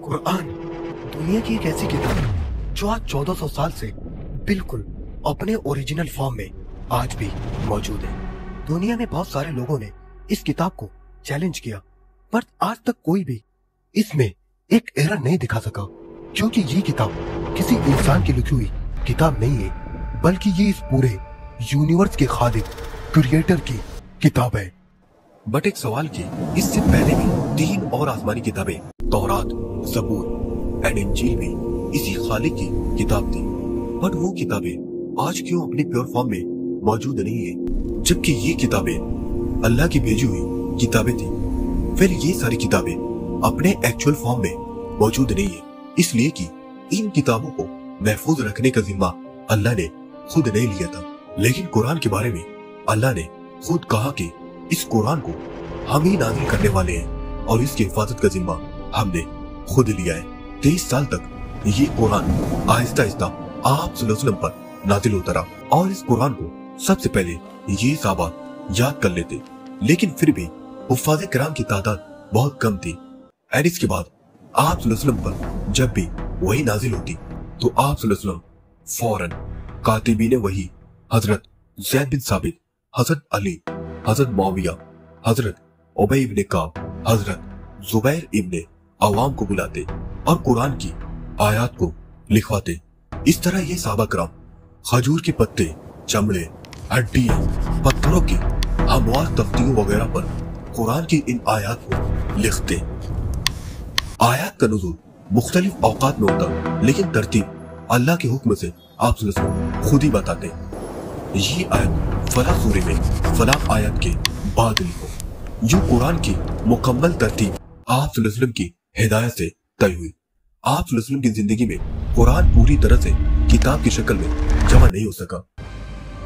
कुरान दुनिया की एक ऐसी किताब है जो आज 1400 साल से बिल्कुल अपने ओरिजिनल फॉर्म में आज भी मौजूद है। दुनिया में बहुत सारे लोगों ने इस किताब को चैलेंज किया, पर आज तक कोई भी इसमें एक एरर नहीं दिखा सका, क्योंकि ये किताब किसी इंसान की लिखी हुई किताब नहीं है, बल्कि ये इस पूरे यूनिवर्स के खालिक क्रिएटर की किताब है। बट एक सवाल की, इससे पहले भी 3 और आसमानी किताबें तौरात, ज़बूर एंड इंजील भी इसी खालिक की किताब थी, बट वो किताबें आज क्यों अपनी प्योर फॉर्म में मौजूद नहीं है, जबकि ये किताबें अल्लाह की भेजी हुई किताबें थी। फिर ये सारी किताबें अपने एक्चुअल फॉर्म में मौजूद नहीं है, इसलिए कि इन किताबों को महफूज रखने का जिम्मा अल्लाह ने खुद नहीं लिया था। लेकिन कुरान के बारे में अल्लाह ने खुद कहा कि इस कुरान को हम ही नाज़िल करने वाले हैं और इसकी हिफाजत का जिम्मा हमने खुद लिया है। 23 साल तक ये कुरान आहिस्ता आहिस्ता आप सल्लल्लाहु अलैहि वसल्लम पर नाज़िल होता रहा और इस कुरान को सबसे पहले ये सहाबा याद कर लेते, लेकिन फिर भी हुफ़ाज़े किराम की तादाद बहुत कम थी। और इसके बाद आप सल्लल्लाहु अलैहि वसल्लम पर जब भी वही नाज़िल होती तो आप सल्लल्लाहु अलैहि वसल्लम फौरन कातिबीन वही हजरत ज़ैद बिन साबित, हजरत अली, हजरत मुआविया, हजरत उबई इब्न काब, हजरत जुबैर इब्न अवाम को बुलाते और कुरान की आयत को लिखवाते। इस तरह ये सहाबा किराम खजूर के पत्ते, चमड़े, हड्डियां, पत्थरों की हमवार तख्तियों वगैरह पर कुरान की इन आयत को लिखते। आयत का नुज़ूल मुख्तलिफ औकात में होता, लेकिन तरतीब अल्लाह के हुक्म से आप सल्लल्लाहु अलैहि वसल्लम खुद ही बताते। ये आयत फला सूरे में फला आयत के बाद लिखो। यूं कुरान की मुकम्मल तरतीब आप सल्लल्लाहु अलैहि वसल्लम की हिदायत से तय हुई। आप सल्लल्लाहु अलैहि वसल्लम की जिंदगी में कुरान पूरी तरह से किताब की शक्ल में जमा नहीं हो सका।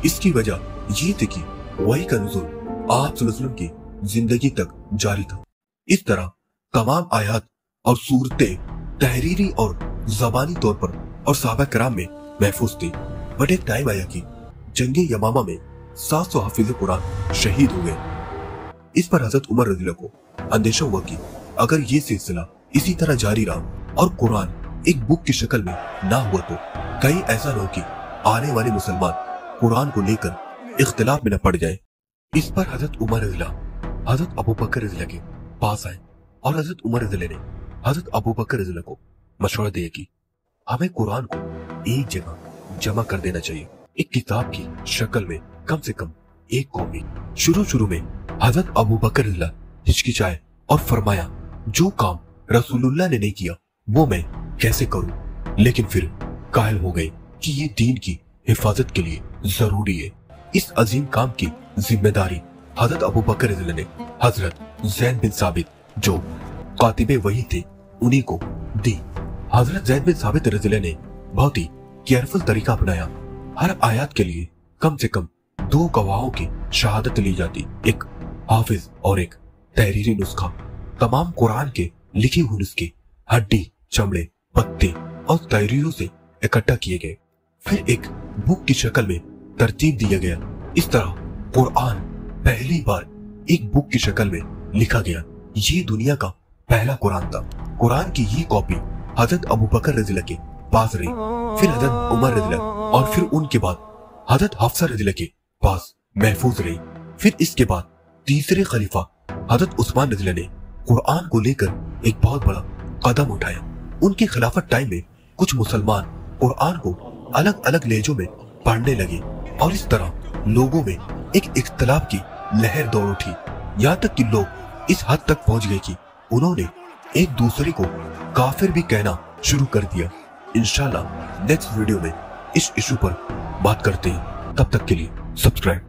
इसकी वजह ये थी कि वही का नुज़ूल आप सल्लल्लाहु अलैहि वसल्लम की जिंदगी तक जारी था। इस तरह तमाम आयत और सूरतें तहरीरी और ज़बानी तौर पर और सहाबा किराम में महफूज थी। बट एक टाइम आया कि जंगे यमामा में 700 हाफिज़ कुरान शहीद हुए। इस पर हजरत उमर रज़ियल्लाहु को अंदेशा हुआ कि अगर ये सिलसिला इसी तरह जारी रहा और कुरान एक बुक की शक्ल में ना हुआ तो कहीं ऐसा न हो कि आने वाले मुसलमान कुरान को लेकर इख्तिलाफ में न पड़ जाए। इस पर हजरत उमर रज़ियल्लाहु हजरत अबू बकर रज़ियल्लाहु के पास आए और हजरत उमर रज़ियल्लाहु ने हजरत अबू बकर रज़ियल्लाहु को मशवरा दिया कि हमें कुरान को एक जगह जमा कर देना चाहिए, एक किताब की शक्ल में, कम से कम एक कॉपी। शुरू में हजरत अबू बकर रज़ियल्लाहु हिचकिचाए और फरमाया, जो काम रसूलुल्लाह ने नहीं किया वो मैं कैसे करूं, लेकिन फिर कायल हो गए कि ये दीन की हिफाजत के लिए जरूरी है। इस अजीम काम की जिम्मेदारी हजरत अबू बकर रज़ियल्लाहु ने हजरत ज़ैद बिन साबित जो कातिबे वही थे उन्हीं को दी। हजरत ज़ैद बिन साबित रज़ियल्लाहु ने बहुत ही केयरफुल तरीका अपनाया। हर आयत के लिए कम से कम 2 गवाहों की शहादत ली जाती, एक हाफिज और एक तहरीरी नुस्खा। तमाम कुरान के लिखे हुए नुस्खे हड्डी, चमड़े, पत्ते और तहरीरों से इकट्ठा किए गए, फिर एक बुक की शक्ल में तरतीब दिया गया। इस तरह कुरान पहली बार एक बुक की शक्ल में लिखा गया। ये दुनिया का पहला कुरान था। कुरान की ये कॉपी हजरत अबू बकर रज़ियल्लाहु के पास रही, फिर हजरत उमर रज़ियल्लाहु और फिर उनके बाद हजरत हफ्सा रज़ियल्लाहु के पास महफूज रही। फिर इसके बाद तीसरे खलीफा हजरत उस्मान रज़ियल्लाहु ने कुरान को लेकर एक बहुत बड़ा कदम उठाया। उनकी खिलाफत टाइम में कुछ मुसलमान कुरान को अलग अलग लहजों में पढ़ने लगे और इस तरह लोगों में एक इख्तिलाफ की लहर दौड़ उठी। यहाँ तक कि लोग इस हद तक पहुंच गए कि उन्होंने एक दूसरे को काफिर भी कहना शुरू कर दिया। इंशाल्लाह नेक्स्ट वीडियो में इस इशू पर बात करते हैं। तब तक के लिए सब्सक्राइब